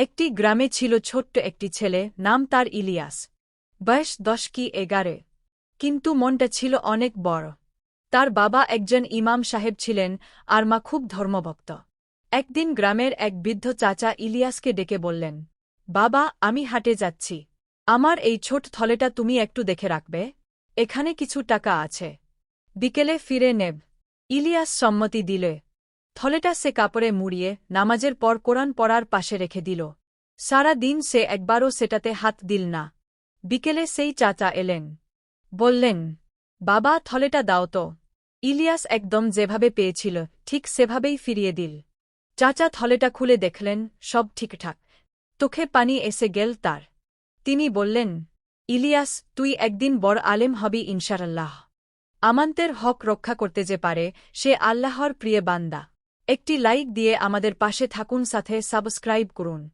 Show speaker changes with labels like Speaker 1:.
Speaker 1: একটি গ্রামে ছিল ছোট্ট একটি ছেলে, নাম তার ইলিয়াস। বয়স 10 কি 11, কিন্তু মনটা ছিল অনেক বড়। তার বাবা একজন ইমাম সাহেব ছিলেন, আর মা খুব ধর্মভক্ত। একদিন গ্রামের এক বৃদ্ধ চাচা ইলিয়াসকে ডেকে বললেন, বাবা, আমি হাটে যাচ্ছি। আমার এই ছোট থলেটা তুমি একটু দেখে রাখবে? এখানে কিছু টাকা আছে। বিকেলে ফিরে নেব। ইলিয়াস সম্মতি দিলে থলেটা সে কাপড়ে মুড়িয়ে নামাজের পর কোরআন পড়ার পাশে রেখে দিল। সারা দিন সে একবারও সেটাতে হাত দিল না। বিকেলে সেই চাচা এলেন। বললেন, বাবা, থলেটা দাও তো। ইলিয়াস একদম যেভাবে পেয়েছিল ঠিক সেভাবেই ফিরিয়ে দিল। চাচা থলেটা খুলে দেখলেন, সব ঠিকঠাক। চোখে পানি এসে গেল তার। তিনি বললেন, ইলিয়াস, তুই একদিন বড় আলেম হবি ইনশাআল্লাহ। আমানতের হক রক্ষা করতে যে পারে, সে আল্লাহর প্রিয় বান্দা। একটি লাইক দিয়ে আমাদের পাশে থাকুন, সাথে সাবস্ক্রাইব করুন।